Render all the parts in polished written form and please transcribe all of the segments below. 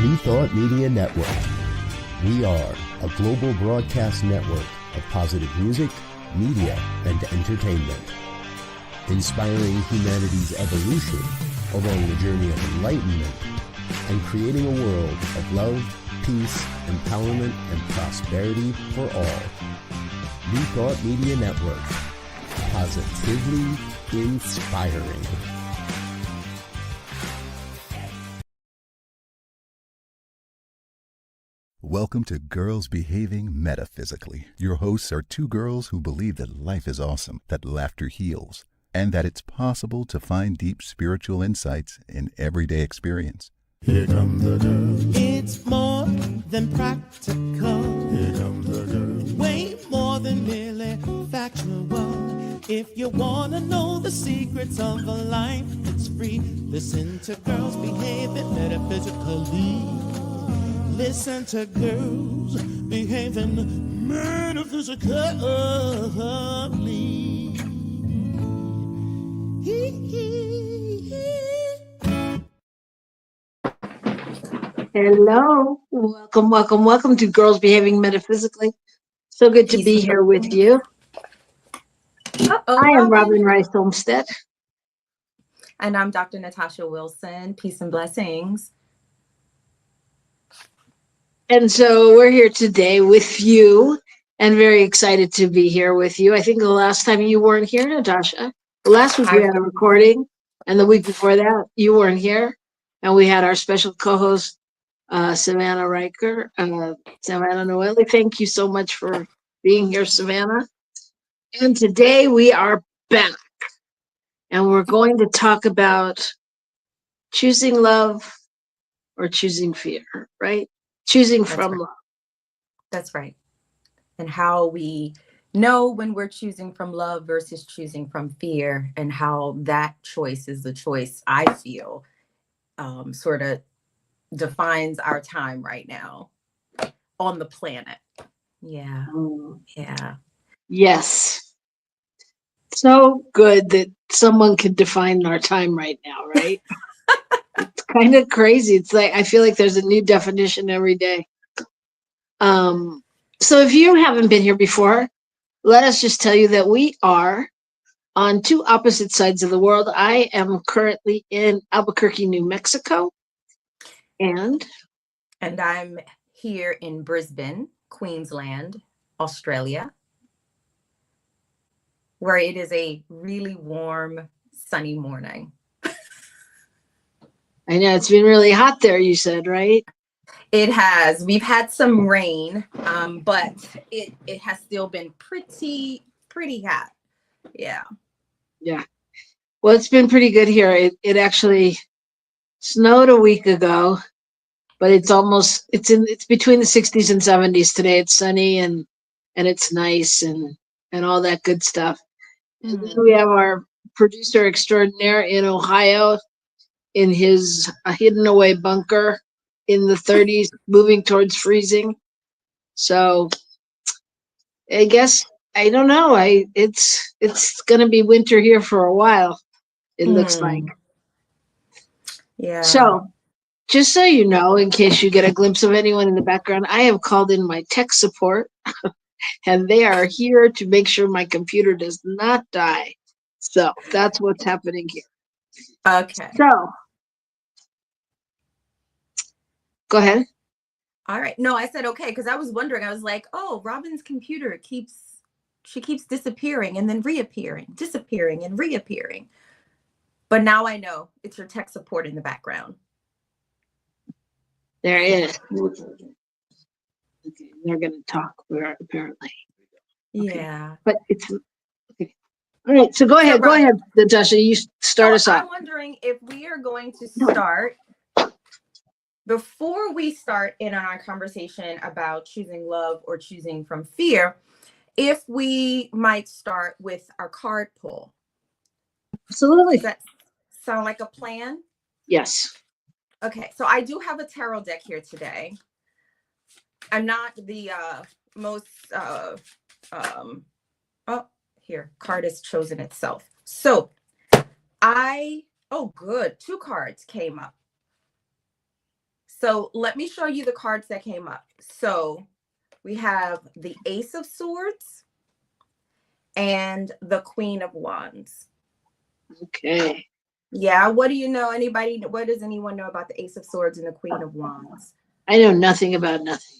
New Thought Media Network. We are a global broadcast network of positive music, media, and entertainment, inspiring humanity's evolution along the journey of enlightenment and creating a world of love, peace, empowerment, and prosperity for all. New Thought Media Network. Positively inspiring. Welcome to Girls Behaving Metaphysically. Your hosts are two girls who believe that life is awesome, that laughter heals, and that it's possible to find deep spiritual insights in everyday experience. Here come the girls. It's more than practical. Here come the girls. Way more than merely factual. If you want to know the secrets of a life that's free, listen to Girls Behaving Metaphysically. Listen to Girls Behaving Metaphysically. Hello, welcome to Girls Behaving Metaphysically. So good to be here with you. I am Robyn Rice Olmsted. And I'm Dr. Natasha Wilson. Peace and blessings. And so we're here today with you and very excited to be here with you. I think the last time you weren't here, Natasha. Last week we had a recording, and the week before that you weren't here. And we had our special co-host, Savannah Riker, Savannah Noeli. Thank you so much for being here, Savannah. And today we are back, and we're going to talk about choosing love or choosing fear, right? Choosing from love. That's right. And how we know when we're choosing from love versus choosing from fear, and how that choice is the choice I feel sort of defines our time right now on the planet. Yeah. Yeah. Yes. So good that someone could define our time right now, right? It's kind of crazy. It's like I feel like there's a new definition every day. So if you haven't been here before, let us just tell you that we are on two opposite sides of the world. I am currently in Albuquerque, New Mexico. And I'm here in Brisbane, Queensland, Australia, where it is a really warm, sunny morning. I know it's been really hot there, you said, right? It has. We've had some rain, but it has still been pretty hot. Yeah. Yeah. Well, it's been pretty good here. It actually snowed a week ago, but it's between the 60s and 70s today. It's sunny and it's nice and all that good stuff. And then we have our producer extraordinaire in Ohio in his hidden away bunker in the 30s, moving towards freezing. So I guess, I don't know. It's going to be winter here for a while, it looks like. Yeah. So just so you know, in case you get a glimpse of anyone in the background, I have called in my tech support and they are here to make sure my computer does not die. So that's what's happening here. Okay. So go ahead. All right. No, I said okay, because I was wondering. I was like, oh, Robyn's computer keeps disappearing and then reappearing, disappearing and reappearing. But now I know it's your tech support in the background. There it is. Okay, they're going to talk, apparently. Okay. Yeah. But it's okay. All right. So go ahead, Natasha. You start us off. I'm wondering if we are going to start. Before we start in on our conversation about choosing love or choosing from fear, if we might start with our card pull. Absolutely. Does that sound like a plan? Yes. Okay, so I do have a tarot deck here today. I'm not the most, here, card has chosen itself. So good, 2 cards came up. So let me show you the cards that came up. So we have the Ace of Swords and the Queen of Wands. Okay. Yeah, what do you know? Anybody, what does anyone know about the Ace of Swords and the Queen of Wands? I know nothing about nothing.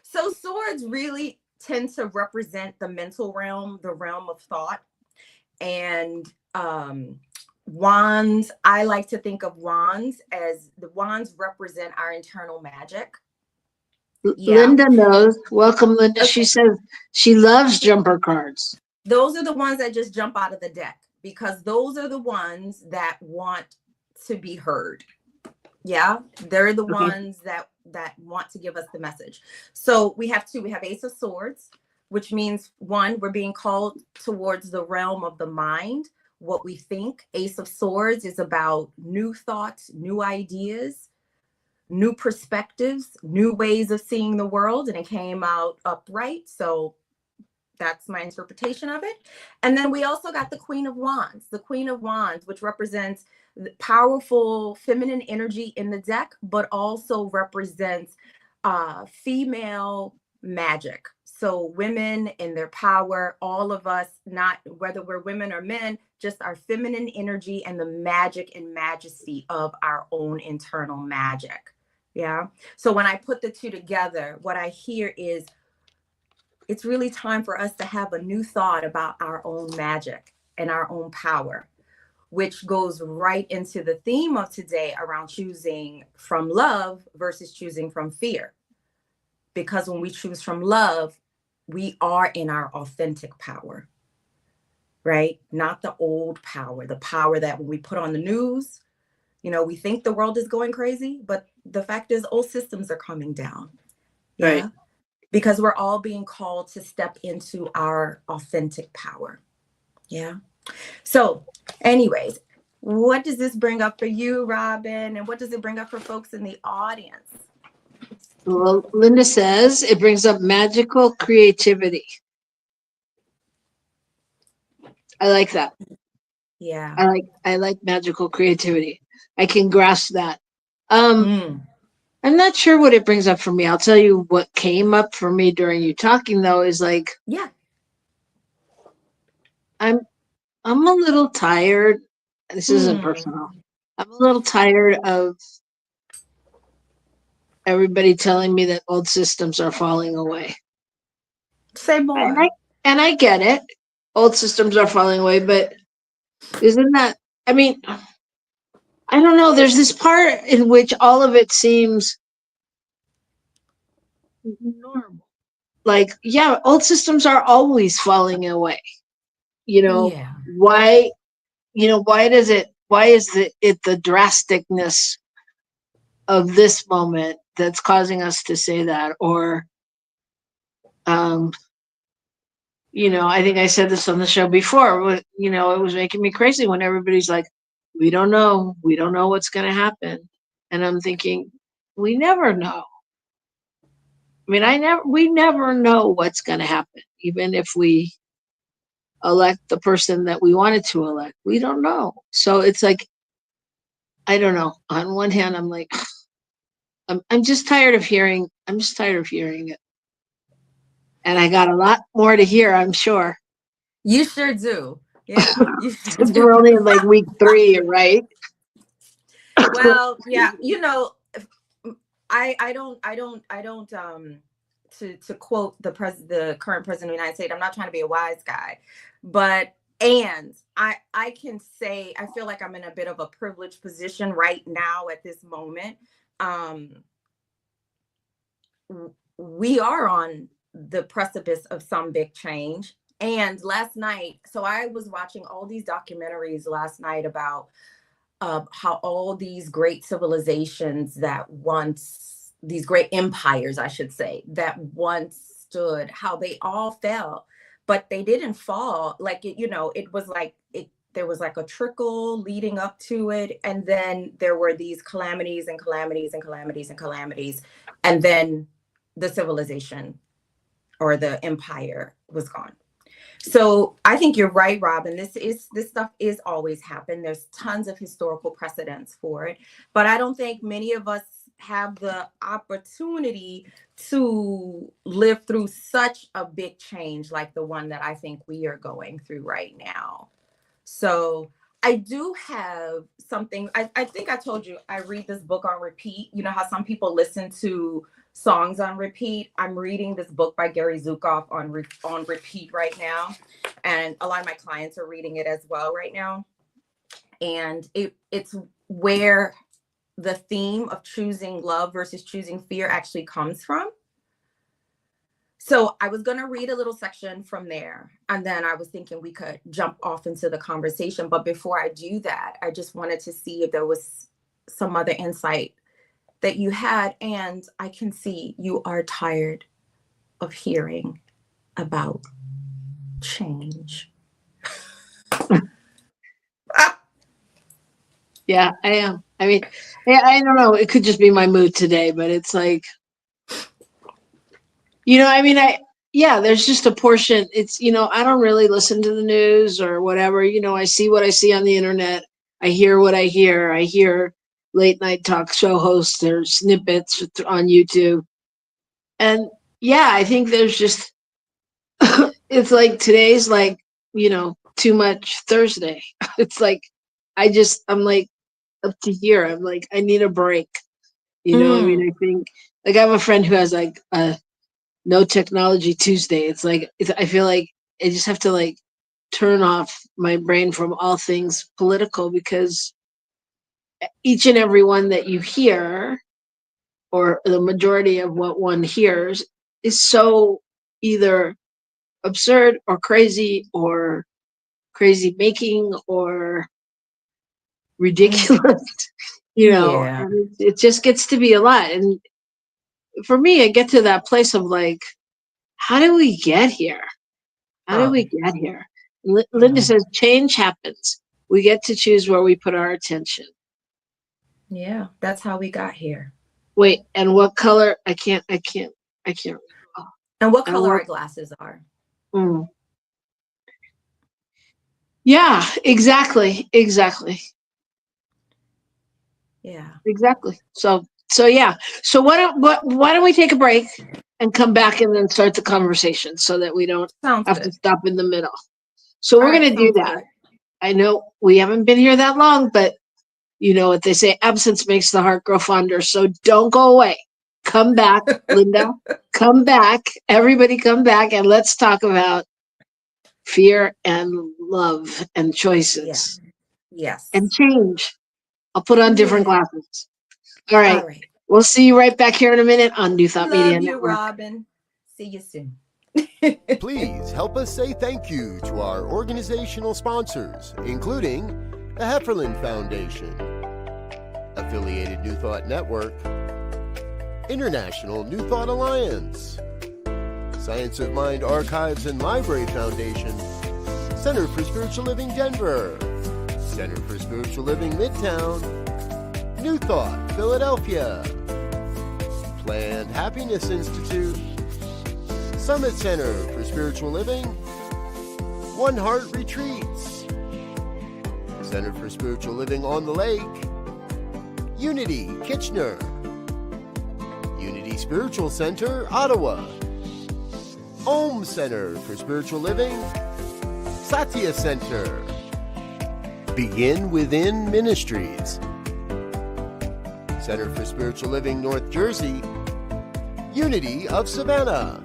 So swords really tend to represent the mental realm, the realm of thought. And wands, I like to think of wands as the wands represent our internal magic. Yeah. Linda knows. Welcome, Linda. Okay. She says she loves jumper cards. Those are the ones that just jump out of the deck because those are the ones that want to be heard. Yeah, they're the ones that want to give us the message. So we have two. We have Ace of Swords, which means one, we're being called towards the realm of the mind, what we think. Ace of Swords is about new thoughts, new ideas, new perspectives, new ways of seeing the world, and it came out upright. So that's my interpretation of it. And then we also got the Queen of Wands, which represents the powerful feminine energy in the deck, but also represents female magic. So women in their power, all of us, not whether we're women or men, just our feminine energy and the magic and majesty of our own internal magic. Yeah. So when I put the two together, what I hear is it's really time for us to have a new thought about our own magic and our own power, which goes right into the theme of today around choosing from love versus choosing from fear. Because when we choose from love, we are in our authentic power, right? Not the old power, the power that when we put on the news, you know, we think the world is going crazy, but the fact is old systems are coming down. Yeah. Right. Because we're all being called to step into our authentic power. Yeah. So anyways, what does this bring up for you, Robyn? And what does it bring up for folks in the audience? Well, Linda says it brings up magical creativity. I like that. Yeah. I like magical creativity. I can grasp that. I'm not sure what it brings up for me. I'll tell you what came up for me during you talking though is like, yeah, I'm a little tired. This isn't personal. I'm a little tired of everybody telling me that old systems are falling away. Say more. And I get it. Old systems are falling away, but isn't that, I mean, I don't know. There's this part in which all of it seems normal. Like, yeah, old systems are always falling away. You know, Yeah. why is it the drasticness of this moment that's causing us to say that? Or, you know, I think I said this on the show before, you know, it was making me crazy when everybody's like, we don't know what's going to happen. And I'm thinking, we never know. I mean, we never know what's going to happen. Even if we elect the person that we wanted to elect, we don't know. So it's like, I don't know. On one hand, I'm like, I'm just tired of hearing it. And I got a lot more to hear, I'm sure. You sure do. Yeah. Since we're only in like week 3, right? Well, yeah, you know, I don't to quote the current president of the United States, I'm not trying to be a wise guy, but I can say I feel like I'm in a bit of a privileged position right now at this moment. We are on the precipice of some big change. And last night, so I was watching all these documentaries last night about how all these great civilizations that once, these great empires, I should say, that once stood, how they all fell, but they didn't fall. Like, it, you know, it was like, there was like a trickle leading up to it. And then there were these calamities and calamities and calamities and calamities. And then the civilization or the empire was gone. So I think you're right, Robyn. This stuff is always happened. There's tons of historical precedents for it, but I don't think many of us have the opportunity to live through such a big change like the one that I think we are going through right now. So I do have something. I think I told you I read this book on repeat. You know how some people listen to songs on repeat? I'm reading this book by Gary Zukav on repeat right now. And a lot of my clients are reading it as well right now. And it's where the theme of choosing love versus choosing fear actually comes from. So I was going to read a little section from there, and then I was thinking we could jump off into the conversation. But before I do that, I just wanted to see if there was some other insight that you had. And I can see you are tired of hearing about change. Yeah, I am. I mean, I don't know. It could just be my mood today, but it's like, I mean, there's just a portion. It's, I don't really listen to the news or whatever. I see what I see on the internet. I hear what I hear. I hear late night talk show hosts or snippets on YouTube. And yeah, I think there's just, it's like today's like, too much Thursday. It's like, I'm like up to here. I'm like, I need a break. I mean, I think like I have a friend who has like a no technology Tuesday. It's like, I feel like I just have to like turn off my brain from all things political, because each and every one that you hear, or the majority of what one hears, is so either absurd or crazy making or ridiculous. Yeah. And it just gets to be a lot. And for me, I get to that place of like, how did we get here? Linda says change happens. We get to choose where we put our attention. Yeah, that's how we got here. Wait, and what color? I can't. And what color our glasses are. Yeah, exactly. Yeah, exactly. So yeah. So why don't we take a break and come back and then start the conversation so that we don't to stop in the middle. So we're going to do that. Good. I know we haven't been here that long, but you know what they say, absence makes the heart grow fonder. So don't go away. Come back, Linda. Come back. Everybody come back, and let's talk about fear and love and choices. Yes. And change. I'll put on different glasses. All right. We'll see you right back here in a minute on New Thought Media Network. Love you, Robyn. See you soon. Please help us say thank you to our organizational sponsors, including the Hefferland Foundation, Affiliated New Thought Network, International New Thought Alliance, Science of Mind Archives and Library Foundation, Center for Spiritual Living Denver, Center for Spiritual Living Midtown, New Thought Philadelphia, Planned Happiness Institute, Summit Center for Spiritual Living, One Heart Retreats, Center for Spiritual Living on the Lake, Unity Kitchener, Unity Spiritual Center Ottawa, Om Center for Spiritual Living, Satya Center, Begin Within Ministries, Center for Spiritual Living North Jersey, Unity of Savannah,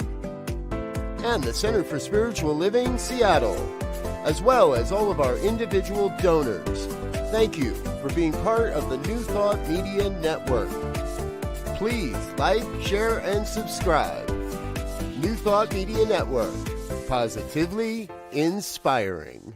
and the Center for Spiritual Living Seattle, as well as all of our individual donors. Thank you for being part of the New Thought Media Network. Please like, share, and subscribe. New Thought Media Network, positively inspiring.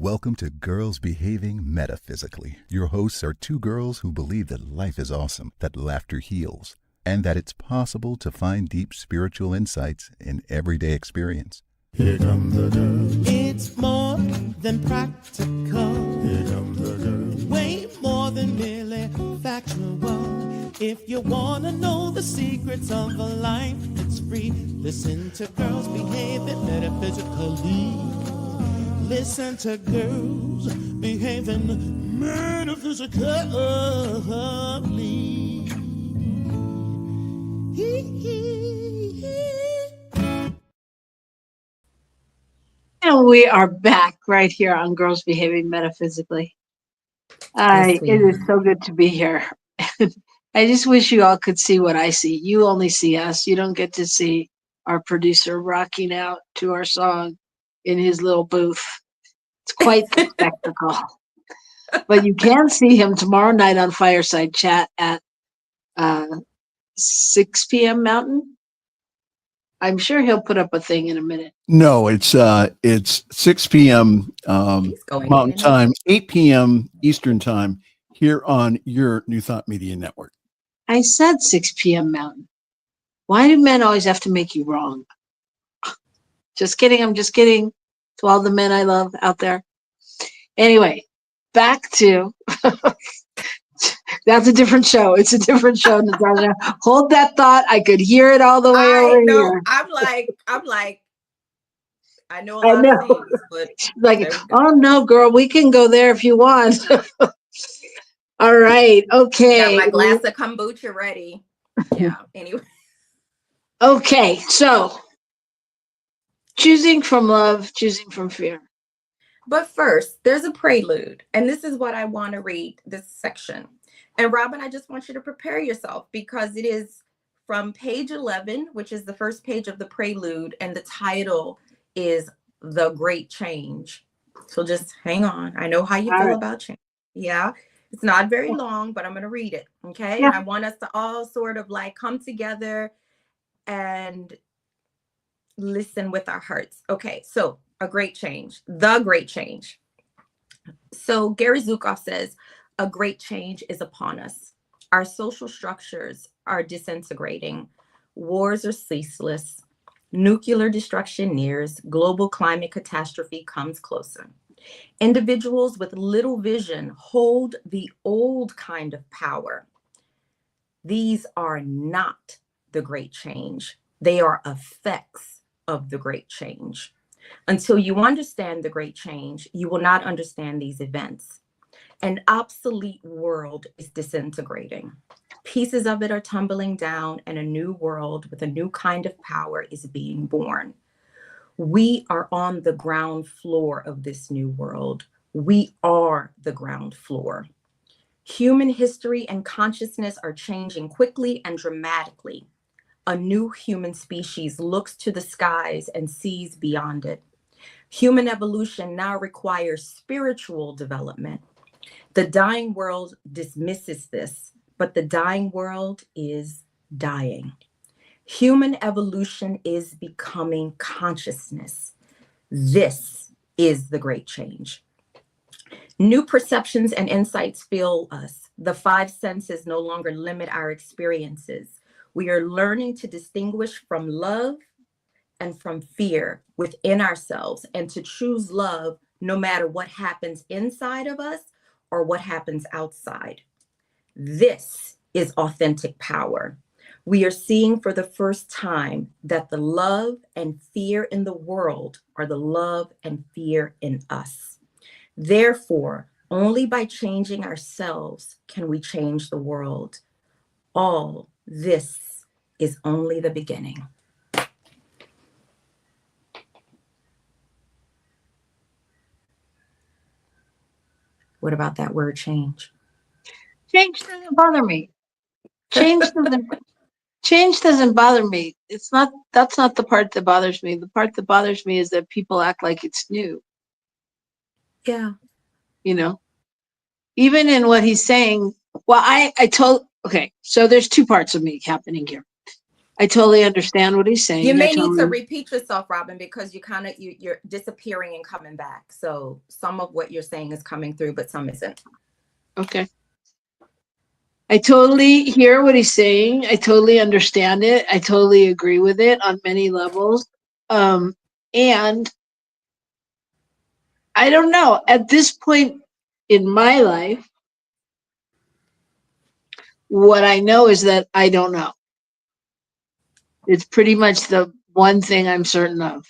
Welcome to Girls Behaving Metaphysically. Your hosts are two girls who believe that life is awesome, that laughter heals, and that it's possible to find deep spiritual insights in everyday experience. Here come the girls. It's more than practical. Here come the girls. Way more than merely factual. If you wanna know the secrets of a life that's free, listen to Girls Behaving Metaphysically. Listen to Girls Behaving Metaphysically. And we are back right here on Girls Behaving Metaphysically. Yes, we It is are. so good to be here. I just wish you all could see what I see. You only see us. You don't get to see our producer rocking out to our song in his little booth. It's quite the spectacle. But you can see him tomorrow night on Fireside Chat at 6 p.m. Mountain. I'm sure he'll put up a thing in a minute. No, it's 6 p.m. He's going Mountain in and Time, 8 p.m. Eastern Time here on your New Thought Media Network. I said 6 p.m. Mountain. Why do men always have to make you wrong? Just kidding. I'm just kidding. To all the men I love out there. Anyway, back to that's a different show. It's a different show, Natasha. Hold that thought. I could hear it all the way I over know. here. I'm like, I know a I lot know. of things, but Like, there we go. oh no, girl, we can go there if you want. All right. Got Okay. my glass of kombucha ready. Yeah. Anyway. Okay. So choosing from love, choosing from fear. But first, there's a prelude, and this is what I want to read this section. And Robyn, I just want you to prepare yourself because it is from page 11, which is the first page of the prelude, and the title is The Great Change. So just hang on. I know how you All feel right. about change. Yeah. It's not very long, but I'm going to read it. Okay. Yeah. And I want us to all sort of like come together and listen with our hearts. Okay. So a great change, the great change. So Gary Zukav says, a great change is upon us. Our social structures are disintegrating. Wars are ceaseless. Nuclear destruction nears. Global climate catastrophe comes closer. Individuals with little vision hold the old kind of power. These are not the great change. They are effects of the great change. Until you understand the great change, you will not understand these events. An obsolete world is disintegrating. Pieces of it are tumbling down, and a new world with a new kind of power is being born. We are on the ground floor of this new world. We are the ground floor. Human history and consciousness are changing quickly and dramatically. A new human species looks to the skies and sees beyond it. Human evolution now requires spiritual development. The dying world dismisses this, but the dying world is dying. Human evolution is becoming consciousness. This is the great change. New perceptions and insights fill us. The five senses no longer limit our experiences. We are learning to distinguish from love and from fear within ourselves, and to choose love no matter what happens inside of us or what happens outside. This is authentic power. We are seeing for the first time that the love and fear in the world are the love and fear in us. Therefore, only by changing ourselves can we change the world. All this is only the beginning. What about that word change? Change doesn't bother me. Change doesn't bother me. That's not the part that bothers me. The part that bothers me is that people act like it's new, Yeah. you know? Even in what he's saying, well, okay, so there's two parts of me happening here. I totally understand what he's saying. You may I need to totally- repeat yourself, Robyn, because you're disappearing and coming back. So some of what you're saying is coming through, but some isn't. Okay. I totally hear what he's saying. I totally understand it. I totally agree with it on many levels. And I don't know, at this point in my life, what I know is that I don't know. It's pretty much the one thing I'm certain of,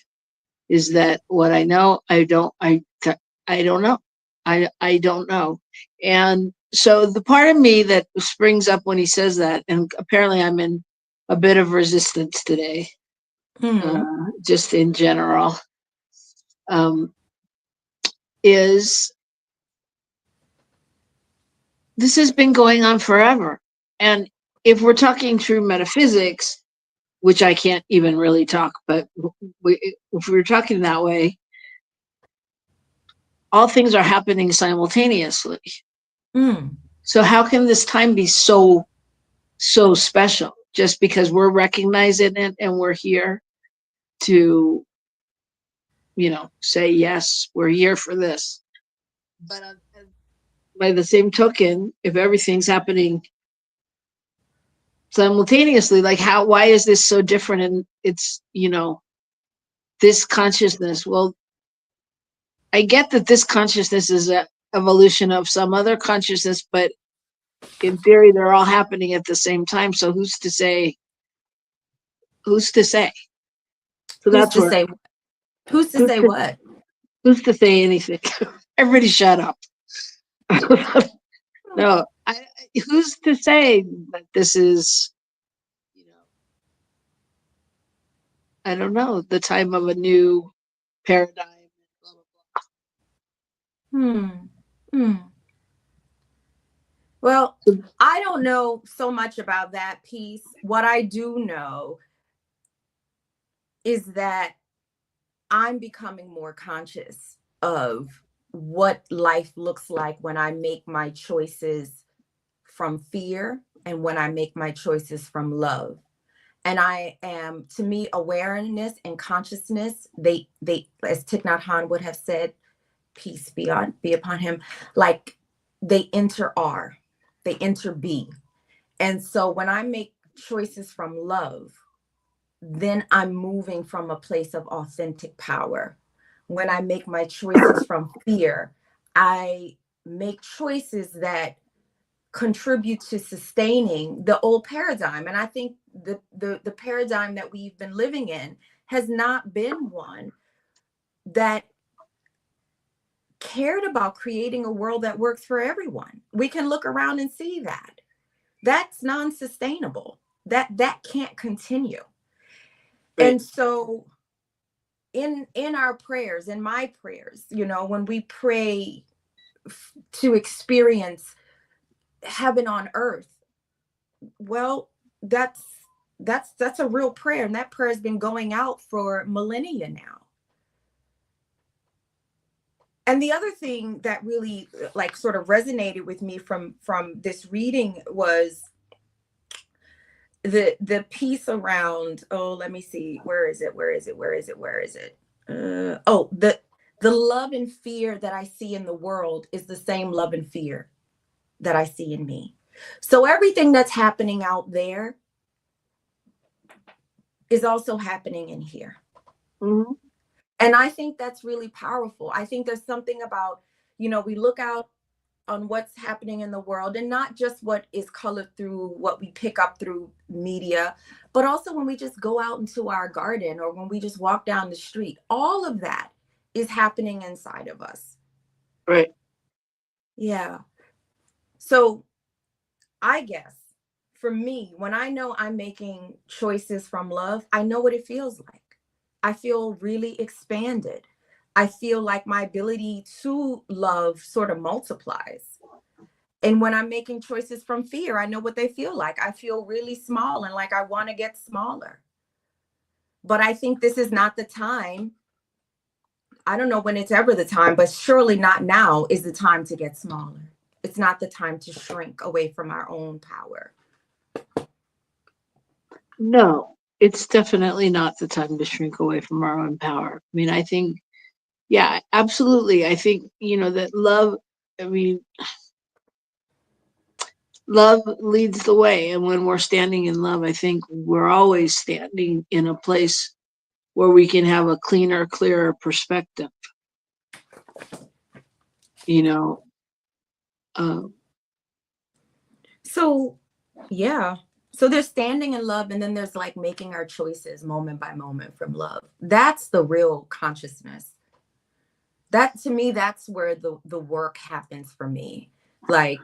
is that what I know, I don't know. I don't know. And so the part of me that springs up when he says that, and apparently I'm in a bit of resistance today, just in general, is this has been going on forever. And if we're talking through metaphysics, which I can't even really talk, but if we're talking that way, all things are happening simultaneously. So how can this time be so special? Just because we're recognizing it and we're here to, say, yes, we're here for this. But by the same token, if everything's happening simultaneously, like why is this so different? And it's, this consciousness, well, I get that this consciousness is an evolution of some other consciousness, but in theory, they're all happening at the same time. So who's to say? Who's to say? So Who's to say? Who's to say what? Who's to say anything? Everybody shut up. No, who's to say that this is, I don't know, the time of a new paradigm. Well, I don't know so much about that piece. What I do know is that I'm becoming more conscious of what life looks like when I make my choices from fear and when I make my choices from love. And I am, to me, awareness and consciousness, they, as Thich Nhat Hanh would have said, peace be upon him, like they inter-are, they inter-be. And so when I make choices from love, then I'm moving from a place of authentic power. When I make my choices from fear, I make choices that contribute to sustaining the old paradigm. And I think the paradigm that we've been living in has not been one that cared about creating a world that works for everyone. We can look around and see that. That's non-sustainable. That can't continue. Right. And so in our prayers, in my prayers, when we pray to experience heaven on earth, well, that's a real prayer, and that prayer has been going out for millennia now. And the other thing that really sort of resonated with me from this reading was the piece around, let me see, where is it? The love and fear that I see in the world is the same love and fear that I see in me. So everything that's happening out there is also happening in here. Mm-hmm. And I think that's really powerful. I think there's something about, we look out on what's happening in the world, and not just what is colored through what we pick up through media, but also when we just go out into our garden or when we just walk down the street. All of that is happening inside of us. Right. Yeah. So I guess for me, when I know I'm making choices from love, I know what it feels like. I feel really expanded. I feel like my ability to love sort of multiplies. And when I'm making choices from fear, I know what they feel like. I feel really small and like I want to get smaller. But I think this is not the time. I don't know when it's ever the time, but surely not now is the time to get smaller. It's not the time to shrink away from our own power. No, it's definitely not the time to shrink away from our own power. I mean, I think, yeah, absolutely. I think, that love, I mean, love leads the way. And when we're standing in love, I think we're always standing in a place where we can have a cleaner, clearer perspective, you know. So, yeah. So there's standing in love, and then there's like making our choices moment by moment from love. That's the real consciousness. That, to me, that's where the work happens for me. Like,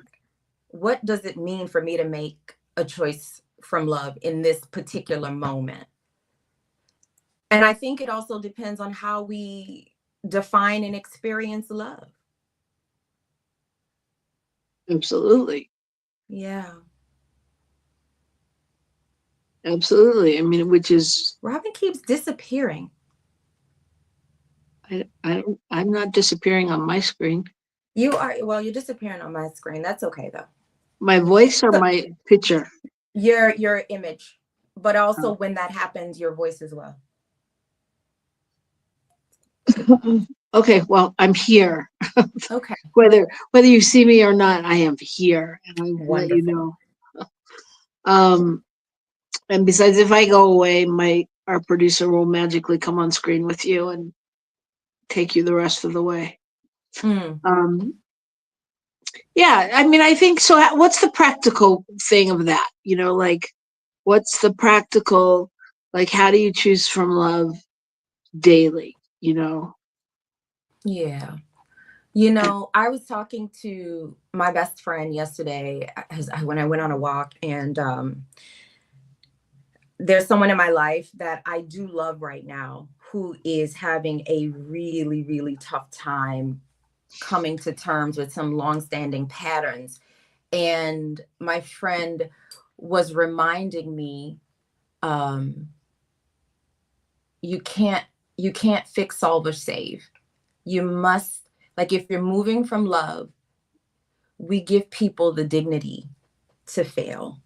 what does it mean for me to make a choice from love in this particular moment? And I think it also depends on how we define and experience love. Absolutely. Yeah. Absolutely. I mean, which is, Robyn keeps disappearing. I'm not disappearing on my screen. You are, well, you're disappearing on my screen. That's okay though. My voice or my picture? Your image, but also when that happens, your voice as well. Okay, well, I'm here. Okay. Whether you see me or not, I am here, and I will let you Wonderful. know. And besides, if I go away, our producer will magically come on screen with you and take you the rest of the way. Yeah, I mean, I think so. What's the practical thing of that? Like, what's the practical, like, how do you choose from love daily? Yeah. I was talking to my best friend yesterday when I went on a walk, and there's someone in my life that I do love right now who is having a really, really tough time coming to terms with some longstanding patterns. And my friend was reminding me, you can't fix, solve, or save. You must, like, if you're moving from love, we give people the dignity to fail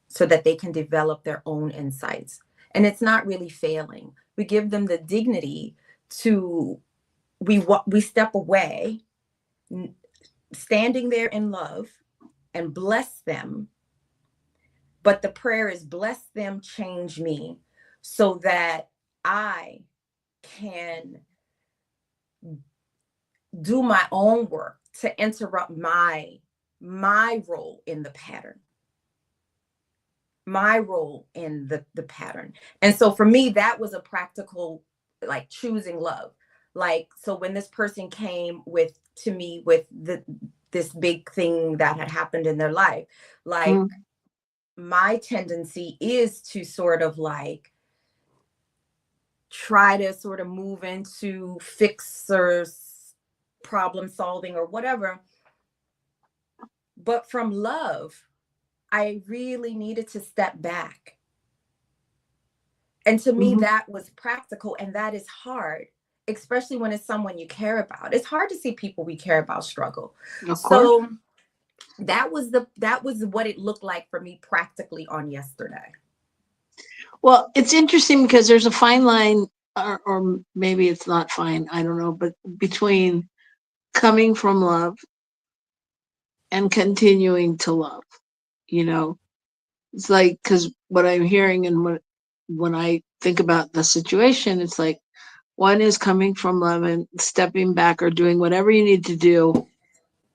so that they can develop their own insights. And it's not really failing. We give them the dignity to, we step away, standing there in love, and bless them. But the prayer is, bless them, change me, so that I can do my own work to interrupt my role in the pattern. My role in the pattern. And so for me, that was a practical, like, choosing love. Like, so when this person came to me with this big thing that had happened in their life, like, my tendency is to sort of like try to sort of move into fixers, problem solving, or whatever. But from love, I really needed to step back. And to me, that was practical, and that is hard, especially when it's someone you care about. It's hard to see people we care about struggle. Of course. So that was what it looked like for me practically on yesterday. Well, it's interesting because there's a fine line, or maybe it's not fine, I don't know, but between coming from love and continuing to love. It's like, because what I'm hearing and when I think about the situation, it's like, one is coming from love and stepping back or doing whatever you need to do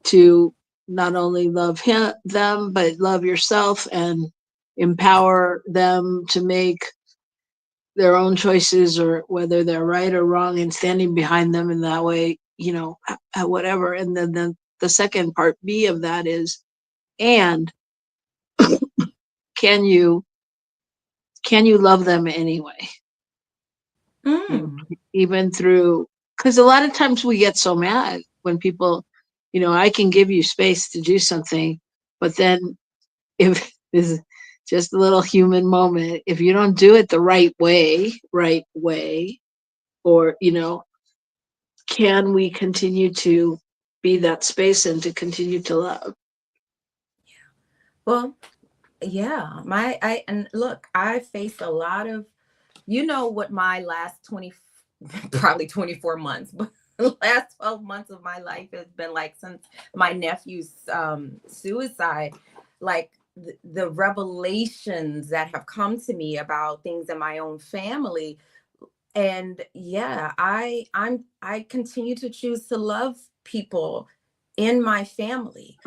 to not only love them, but love yourself and empower them to make their own choices, or whether they're right or wrong, and standing behind them in that way, whatever. And then the second part B of that is, and can you love them anyway? Even through, because a lot of times we get so mad when people, I can give you space to do something, but then if is just a little human moment, if you don't do it the right way, or can we continue to be that space and to continue to love? Well, yeah, and look, I faced a lot of, what my last 20, probably 24 months, but the last 12 months of my life has been like, since my nephew's suicide, like the revelations that have come to me about things in my own family. And yeah, I continue to choose to love people in my family.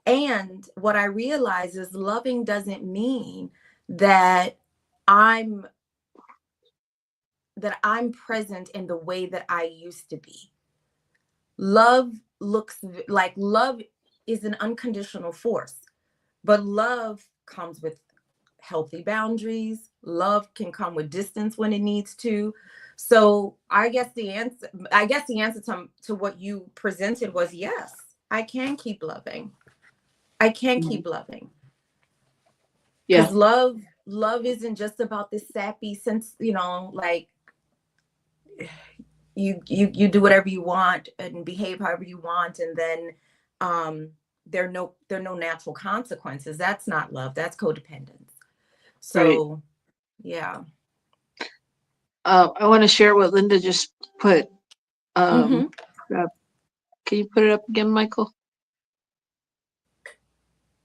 And what I realize is loving doesn't mean that I'm present in the way that I used to be. Love love is an unconditional force, but love comes with healthy boundaries. Love can come with distance when it needs to. So I guess the answer to what you presented was yes, I can keep loving. I can keep loving. Yeah. Because love isn't just about this sappy sense, like you do whatever you want and behave however you want, and then there are no natural consequences. That's not love. That's codependence. So Right. yeah. I want to share what Linda just put. Mm-hmm. Can you put it up again, Michael?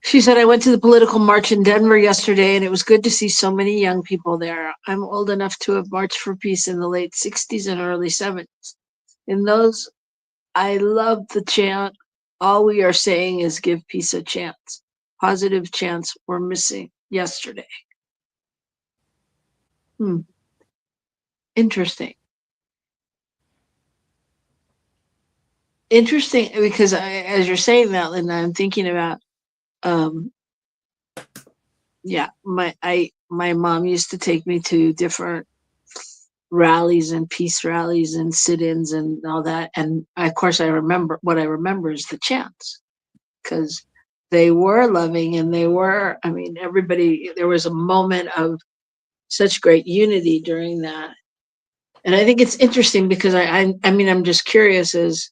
She said, I went to the political march in Denver yesterday, and it was good to see so many young people there. I'm old enough to have marched for peace in the late 60s and early 70s. In those, I loved the chant, all we are saying is give peace a chance. Positive chants were missing yesterday. Interesting. Interesting, because as you're saying that, Linda, I'm thinking about, yeah, my mom used to take me to different rallies and peace rallies and sit-ins and all that, and of course I remember is the chants, because they were loving, and they were, I mean, everybody, there was a moment of such great unity during that. And I think it's interesting because I mean, I'm just curious as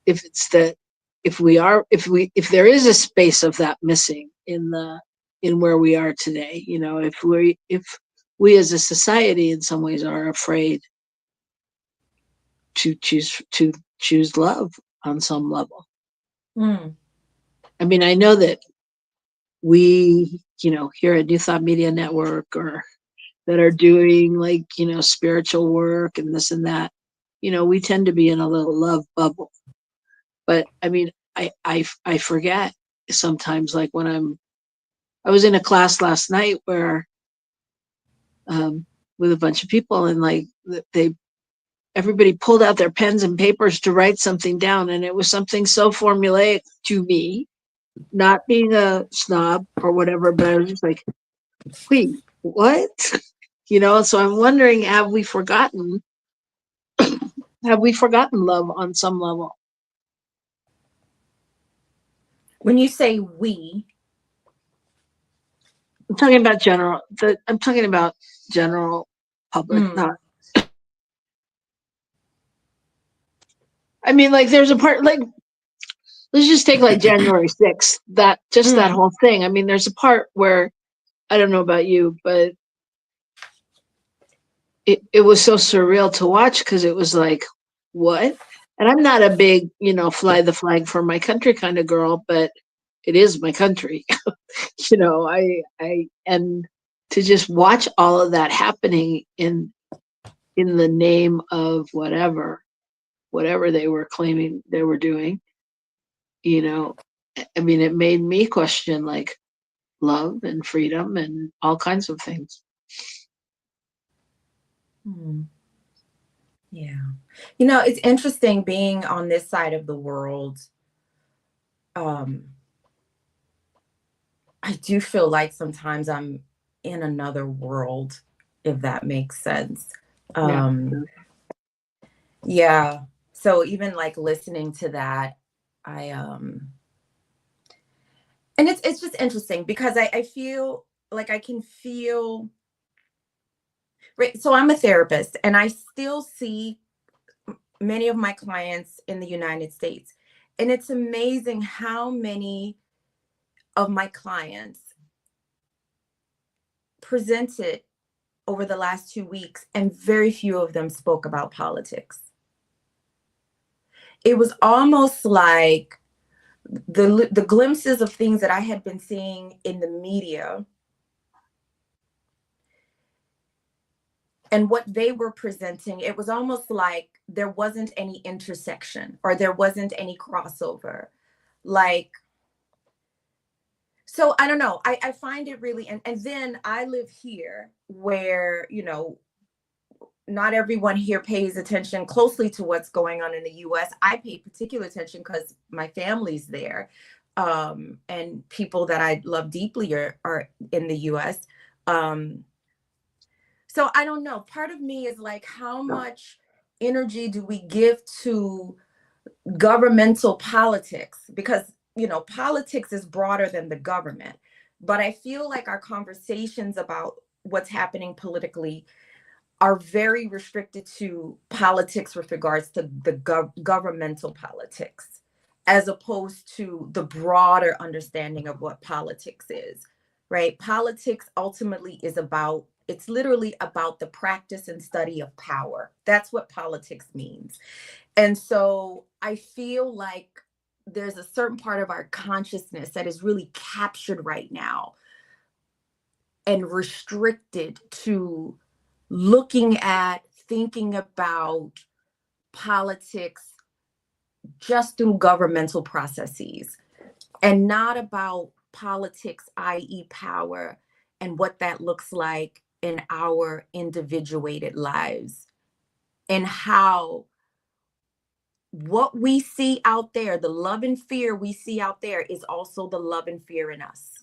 if it's that, if there is a space of that missing in where we are today, if we as a society in some ways are afraid to choose love on some level. I mean, I know that we, here at New Thought Media Network, or that are doing like, spiritual work and this and that, we tend to be in a little love bubble. But I mean, I forget sometimes, like when I was in a class last night where, with a bunch of people, and like everybody pulled out their pens and papers to write something down, and it was something so formulaic to me, not being a snob or whatever, but I was just like, wait, what? So I'm wondering, have we forgotten love on some level? When you say we, I'm talking about general public, not. I mean, like, there's a part, like, let's just take like January 6th, that whole thing. I mean, there's a part where, I don't know about you, but it was so surreal to watch, because it was like, what? And I'm not a big, fly the flag for my country kind of girl, but it is my country. And to just watch all of that happening in the name of whatever they were claiming they were doing, I mean, it made me question, like, love and freedom and all kinds of things. Yeah. It's interesting being on this side of the world. I do feel like sometimes I'm in another world, if that makes sense. Yeah. So even like listening to that, and it's just interesting, because I feel like I can feel, right. So I'm a therapist, and I still see many of my clients in the United States. And it's amazing how many of my clients presented over the last 2 weeks, and very few of them spoke about politics. It was almost like the glimpses of things that I had been seeing in the media and what they were presenting, it was almost like there wasn't any intersection or there wasn't any crossover. Like, so I don't know. I find it really, and then I live here where, you know, not everyone here pays attention closely to what's going on in the US. I pay particular attention because my family's there, and people that I love deeply are in the US. So I don't know. Part of me is like, how much energy do we give to governmental politics? Because, you know, politics is broader than the government. But I feel like our conversations about what's happening politically are very restricted to politics with regards to the governmental politics, as opposed to the broader understanding of what politics is, right? Politics ultimately is about, it's literally about the practice and study of power. That's what politics means. And so I feel like there's a certain part of our consciousness that is really captured right now and restricted to looking at, thinking about politics just through governmental processes, and not about politics, i.e. power, and what that looks like in our individuated lives, and how what we see out there, the love and fear we see out there, is also the love and fear in us.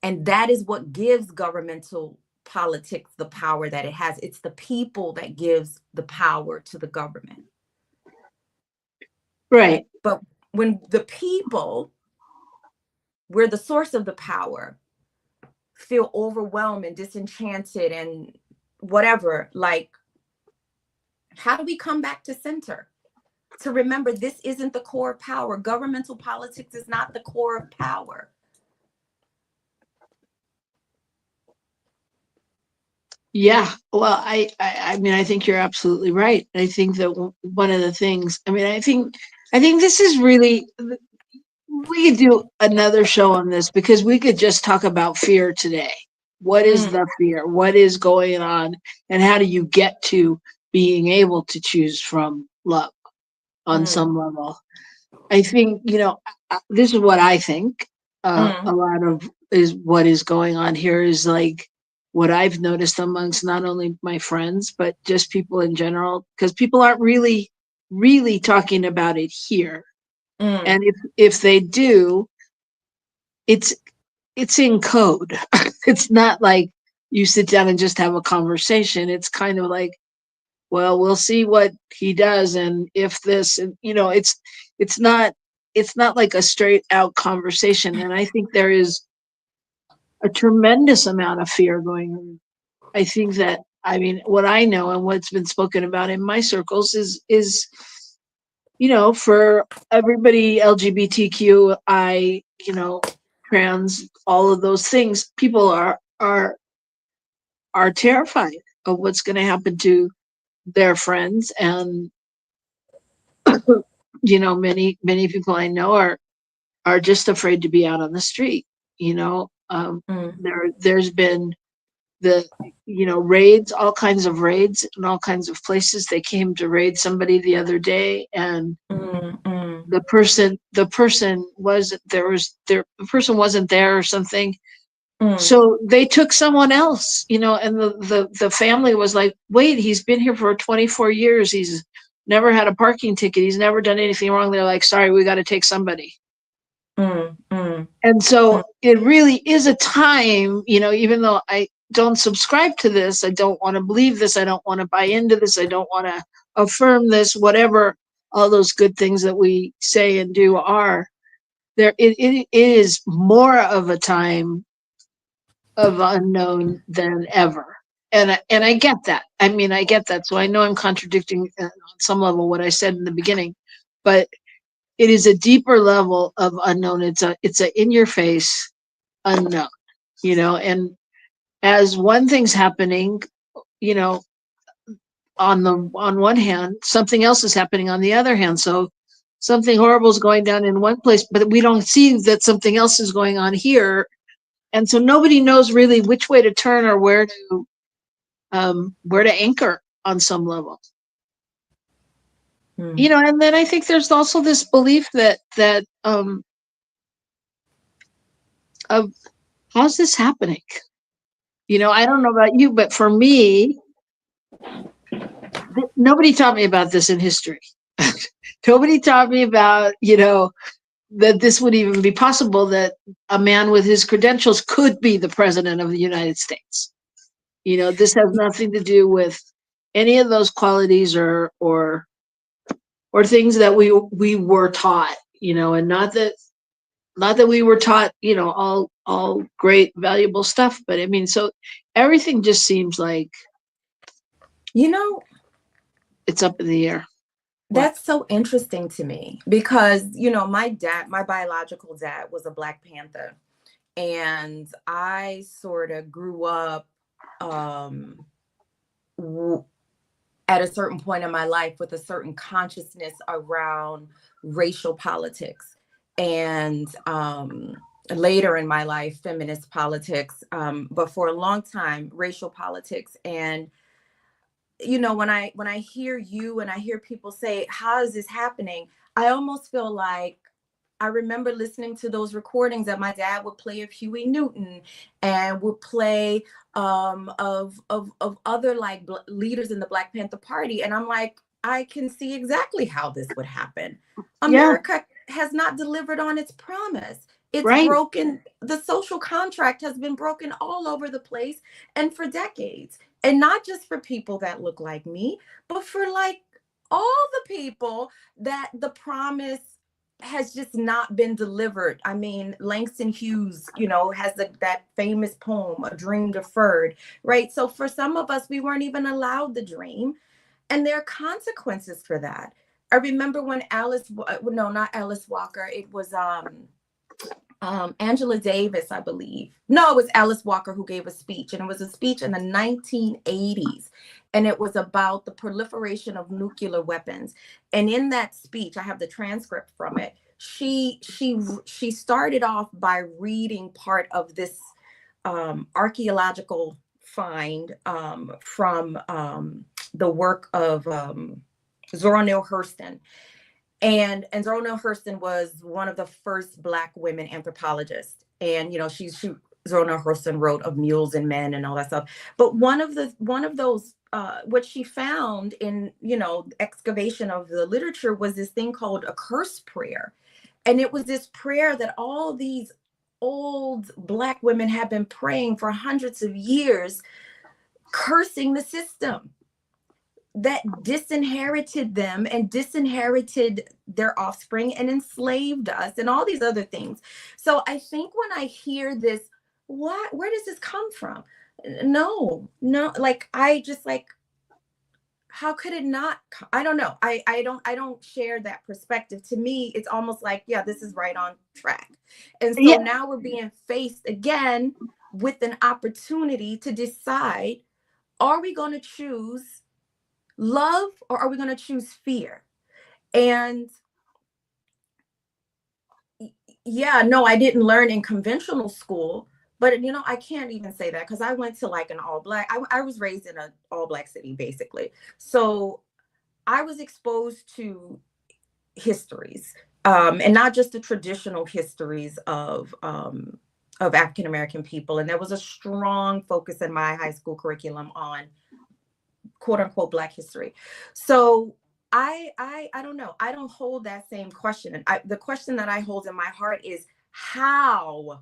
And that is what gives governmental politics the power that it has. It's the people that gives the power to the government. Right. But when the people, we're the source of the power, feel overwhelmed and disenchanted and whatever, like, how do we come back to center? To remember, this isn't the core of power. Governmental politics is not the core of power. Yeah, well, I mean, I think you're absolutely right. I think that one of the things, I mean, I think this is really, we could do another show on this, because we could just talk about fear today. What is the fear? What is going on? And how do you get to being able to choose from love on some level? I think, you know, this is what I think. A lot of is what is going on here is like, what I've noticed amongst not only my friends, but just people in general, because people aren't really talking about it here. And if they do, it's in code. It's not like you sit down and just have a conversation. It's kind of like, well, we'll see what he does, and if this, and you know, it's not like a straight out conversation. And I think there is a tremendous amount of fear going on. I think that, I mean, what I know and what's been spoken about in my circles is, you know, for everybody, LGBTQI, you know, trans, all of those things, people are terrified of what's going to happen to their friends. And, you know, many people I know are just afraid to be out on the street. You know, there's been the, you know, raids, all kinds of raids in all kinds of places. They came to raid somebody the other day, and the person wasn't there or something. So they took someone else, you know, and the family was like, wait, he's been here for 24 years. He's never had a parking ticket. He's never done anything wrong. They're like, sorry, we got to take somebody. And so it really is a time, you know, even though I don't subscribe to this, I don't want to believe this, I don't want to buy into this, I don't want to affirm this, whatever all those good things that we say and do are, there it is more of a time of unknown than ever. And I get that. I mean, I get that. So I know I'm contradicting on some level what I said in the beginning, but it is a deeper level of unknown. It's a in your face unknown, and as one thing's happening, you know, on one hand, something else is happening on the other hand. So something horrible is going down in one place, but we don't see that something else is going on here. And so nobody knows really which way to turn or where to anchor on some level. And then I think there's also this belief that of how's this happening? I don't know about you, but for me, nobody taught me about this in history. Nobody taught me about, that this would even be possible, that a man with his credentials could be the president of the United States. This has nothing to do with any of those qualities or things that we were taught, and not that we were taught, all great, valuable stuff, but I mean, so everything just seems like, it's up in the air. That's so interesting to me because, my biological dad was a Black Panther, and I sort of grew up at a certain point in my life with a certain consciousness around racial politics, and later in my life, feminist politics, but for a long time, racial politics. And when I hear you and I hear people say, how is this happening? I almost feel like I remember listening to those recordings that my dad would play of Huey Newton and would play of other leaders in the Black Panther Party. And I'm like, I can see exactly how this would happen. America has not delivered on its promise. It's broken. The social contract has been broken all over the place and for decades. And not just for people that look like me, but for all the people that the promise has just not been delivered. I mean, Langston Hughes, has that famous poem, A Dream Deferred, right? So for some of us, we weren't even allowed the dream. And there are consequences for that. I remember when not Alice Walker, it was Angela Davis, I believe. No, it was Alice Walker who gave a speech, and it was a speech in the 1980s, and it was about the proliferation of nuclear weapons. And in that speech, I have the transcript from it. She started off by reading part of this archaeological find from the work of Zora Neale Hurston. And Zora Neale Hurston was one of the first Black women anthropologists. And, Zora Neale Hurston wrote Of Mules and Men and all that stuff. But one of those, what she found in, excavation of the literature was this thing called a curse prayer. And it was this prayer that all these old Black women had been praying for hundreds of years, cursing the system that disinherited them and disinherited their offspring and enslaved us and all these other things. So I think when I hear this, where does this come from? No, how could it not? I don't know. I don't share that perspective. To me, it's almost like, this is right on track. And so now we're being faced again with an opportunity to decide, are we going to choose love or are we going to choose fear? And I didn't learn in conventional school, but I can't even say that because I went to an all Black, I was raised in an all Black city basically. So I was exposed to histories and not just the traditional histories of African American people. And there was a strong focus in my high school curriculum on quote unquote Black history. So I don't know. I don't hold that same question. And the question that I hold in my heart is, how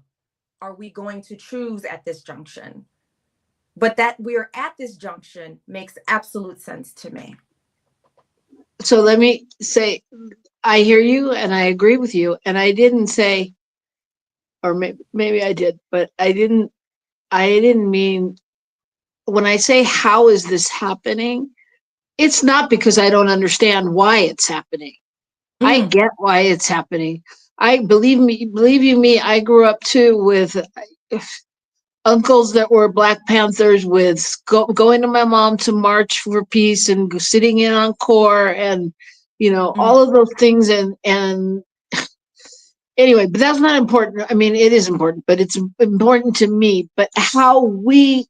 are we going to choose at this junction? But that we're at this junction makes absolute sense to me. So let me say, I hear you and I agree with you. And I didn't say, or maybe I did, but I didn't mean, when I say, how is this happening? It's not because I don't understand why it's happening. I get why it's happening. I believe you me, I grew up too with uncles that were Black Panthers, with going to my mom to march for peace and sitting in on corps, and all of those things, and anyway, but that's not important. I mean, it is important, but it's important to me. But I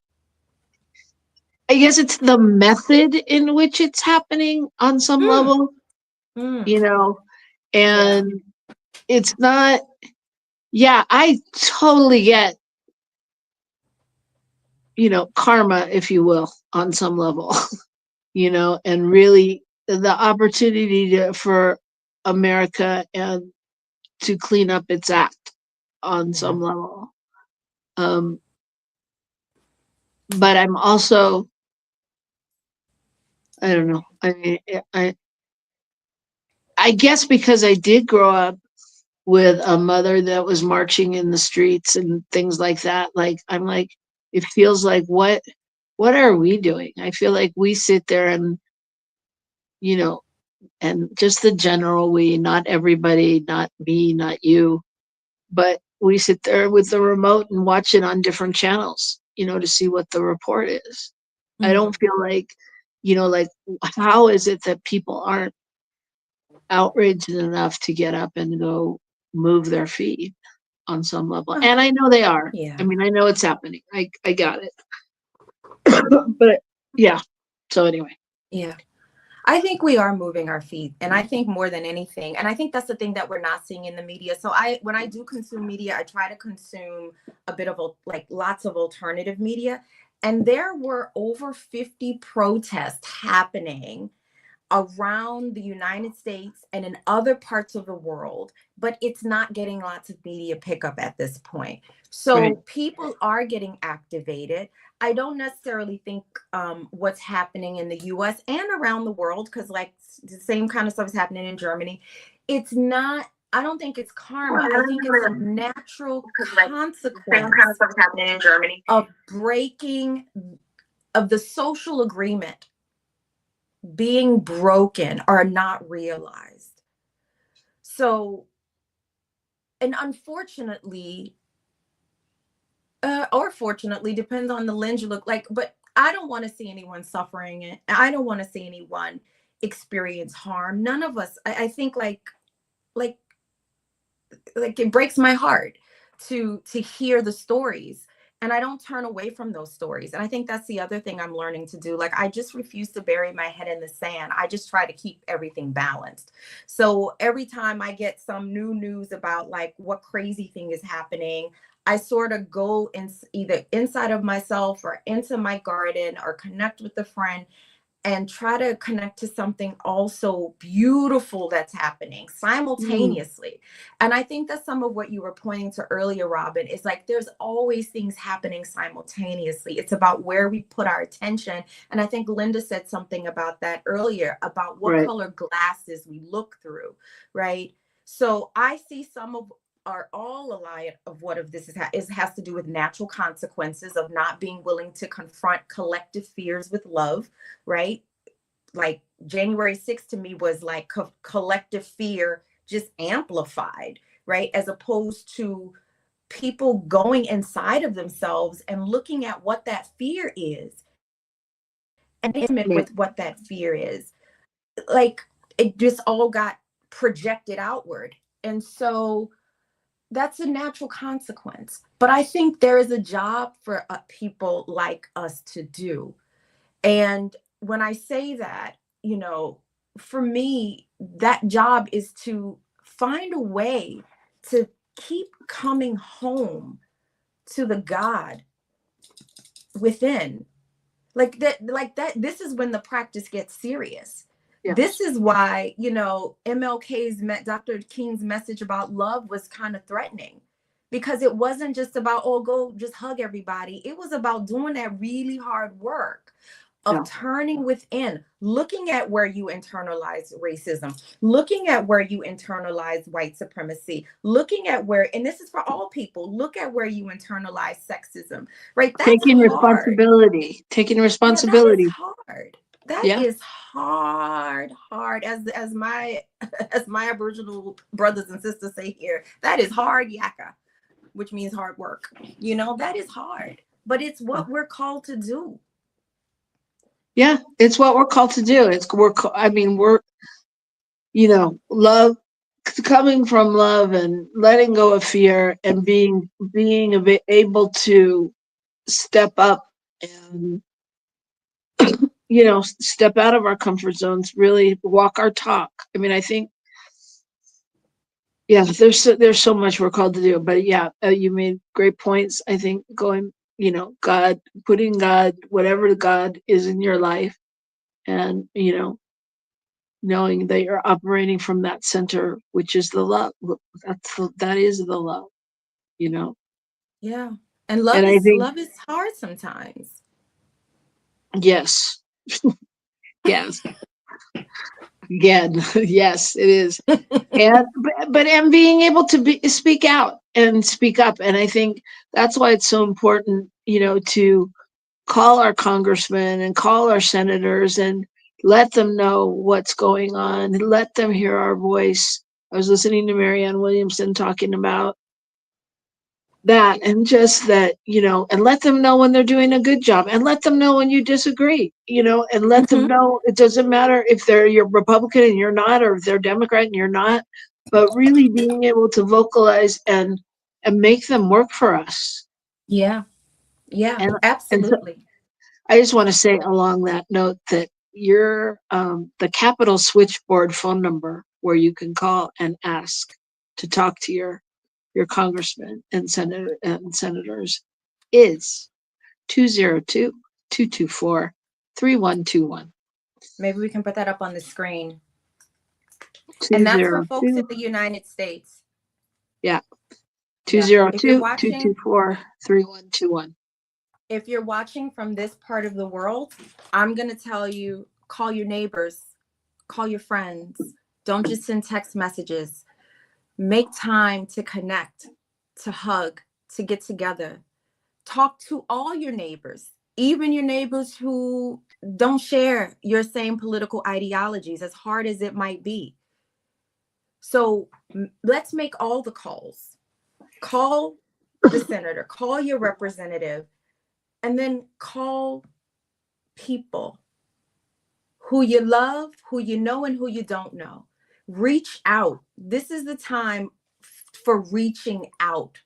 guess it's the method in which it's happening on some level, and it's not, yeah, I totally get, karma, if you will, on some level, and really the opportunity for America and to clean up its act on some level. But I'm also, I don't know. I mean, I guess because I did grow up with a mother that was marching in the streets and things like that. Like, I'm like, it feels like, what are we doing? I feel like we sit there and, and just the general we, not everybody, not me, not you, but we sit there with the remote and watch it on different channels, to see what the report is. I don't feel like, like, how is it that people aren't outraged enough to get up and go move their feet on some level? And I know they are. Yeah. I mean, I know it's happening. I got it. But yeah. So anyway. Yeah. I think we are moving our feet, and I think more than anything, and I think that's the thing that we're not seeing in the media. So when I do consume media, I try to consume a bit of lots of alternative media, and there were over 50 protests happening around the United States and in other parts of the world, but it's not getting lots of media pickup at this point. So people are getting activated. I don't necessarily think what's happening in the US and around the world, because the same kind of stuff is happening in Germany. It's not, I don't think it's karma. I think it's a natural consequence happening in Germany of breaking of the social agreement being broken or not realized. So, and unfortunately, or fortunately, depends on the lens you look like, but I don't want to see anyone suffering it. I don't want to see anyone experience harm. None of us. I think like it breaks my heart to hear the stories, and I don't turn away from those stories. And I think that's the other thing I'm learning to do. Like, I just refuse to bury my head in the sand. I just try to keep everything balanced. So every time I get some new news about what crazy thing is happening, I sort of go either inside of myself or into my garden or connect with a friend and try to connect to something also beautiful that's happening simultaneously. And I think that's some of what you were pointing to earlier, Robyn, is there's always things happening simultaneously. It's about where we put our attention. And I think Linda said something about that earlier, about what color glasses we look through, right? So I see some of all a lie of what of this has to do with natural consequences of not being willing to confront collective fears with love, right? Like January 6th to me was like collective fear just amplified, right? As opposed to people going inside of themselves and looking at what that fear is and with what that fear is. Like, it just all got projected outward. And so that's a natural consequence. But I think there is a job for people like us to do. And when I say that, for me, that job is to find a way to keep coming home to the God within. Like that, this is when the practice gets serious. Yeah. This is why, MLK's, Dr. King's message about love was kind of threatening, because it wasn't just about, go just hug everybody. It was about doing that really hard work of turning within, looking at where you internalize racism, looking at where you internalize white supremacy, looking at where, and this is for all people, look at where you internalize sexism, right? That's taking responsibility. Yeah, that is hard. That Yeah. is hard as my as my Aboriginal brothers and sisters say here. That is hard yakka, which means hard work. You know, that is hard, but it's what we're called to do. Yeah, it's what we're called to do. We're love, coming from love and letting go of fear and being able to step up and step out of our comfort zones, really walk our talk. I mean, I think, yeah, there's so much we're called to do, but yeah, you made great points. I think going, God, putting God, whatever God is in your life, and knowing that you're operating from that center, which is the love. That is the love, Yeah. And and I think, love is hard sometimes. yes, yes, again, yes, it is. And being able to speak out and speak up, and I think that's why it's so important, to call our congressmen and call our senators and let them know what's going on, let them hear our voice. I was listening to Marianne Williamson talking about that, and just that, and let them know when they're doing a good job, and let them know when you disagree, and let them know it doesn't matter if you're Republican and you're not, or if they're Democrat and you're not, but really being able to vocalize and make them work for us. Yeah. Yeah, And so absolutely. I just want to say along that note that your the Capitol switchboard phone number where you can call and ask to talk to your congressmen and senators is 202-224-3121. Maybe we can put that up on the screen. And that's for folks in the United States. Yeah. Yeah. 202-224-3121. If you're watching from this part of the world, I'm going to tell you, call your neighbors, call your friends. Don't just send text messages. Make time to connect, to hug, to get together. Talk to all your neighbors, even your neighbors who don't share your same political ideologies, as hard as it might be. So let's make all the calls. Call the senator, call your representative, and then call people who you love, who you know, and who you don't know. Reach out. This is the time for reaching out.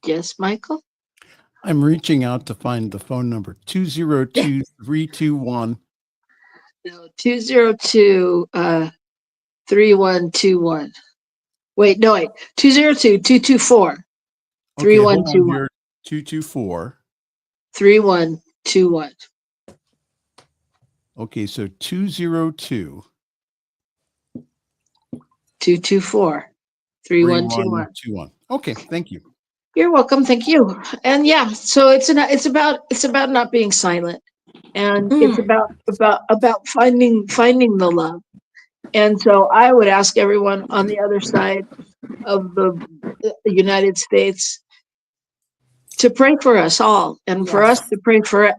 Yes, Michael? I'm reaching out to find the phone number 202-321. No, 202-3121. Wait, 202-224-3121. Okay, hold on here. 224. 3121. Okay, so 202 224-3121. Okay, thank you. You're welcome. Thank you. And yeah, so it's about not being silent, and it's about finding the love. And so I would ask everyone on the other side of the United States to pray for us all, and for us to pray for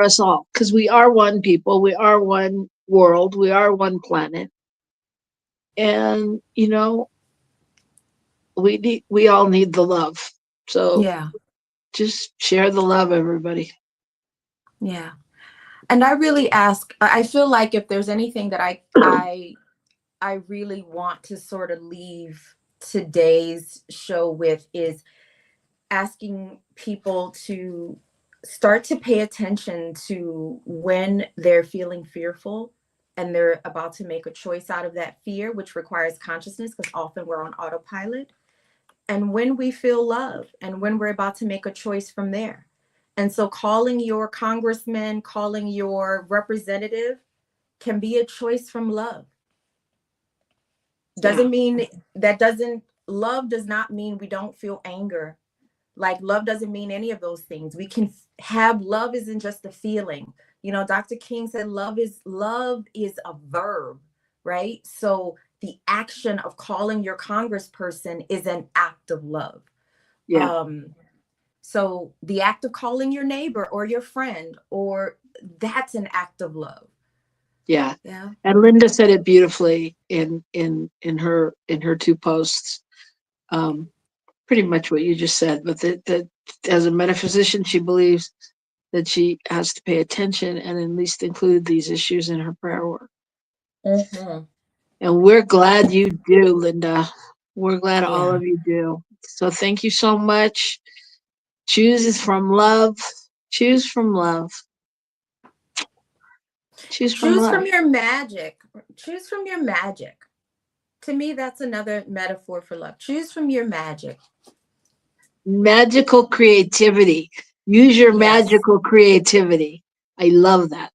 us all, because we are one people, we are one world, we are one planet, and we all need the love. So yeah, just share the love, everybody. Yeah. And I really I feel like if there's anything that I really want to sort of leave today's show with, is asking people to start to pay attention to when they're feeling fearful and they're about to make a choice out of that fear, which requires consciousness, because often we're on autopilot. And when we feel love, and when we're about to make a choice from there. And so calling your congressman, calling your representative can be a choice from love. Love does not mean we don't feel anger. Like, love doesn't mean any of those things. We can have love isn't just a feeling. Dr. King said love is a verb, right? So the action of calling your congressperson is an act of love. Yeah. So the act of calling your neighbor or your friend, or that's an act of love. Yeah. Yeah. And Linda said it beautifully in her 2 posts. Pretty much what you just said, but that as a metaphysician, she believes that she has to pay attention and at least include these issues in her prayer work. Mm-hmm. And we're glad you do, Linda. We're glad all Yeah. of you do. So thank you so much. Choose from love. Choose from love. Choose from Choose love. from your magic. Choose from your magic. To me, that's another metaphor for love. Choose from your magic. Magical creativity. Use your Yes. magical creativity. I love that.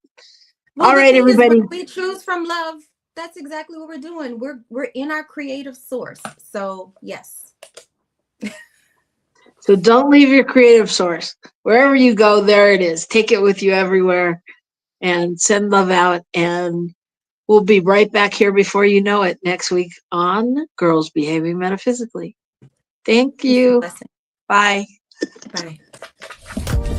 Well, All the right, thing everybody. is, when we choose from love, that's exactly what we're doing. We're in our creative source. So yes. So don't leave your creative source. Wherever you go, there it is. Take it with you everywhere and send love out. And we'll be right back here before you know it next week on Girls Behaving Metaphysically. Thank you. Blessing. Bye. Bye.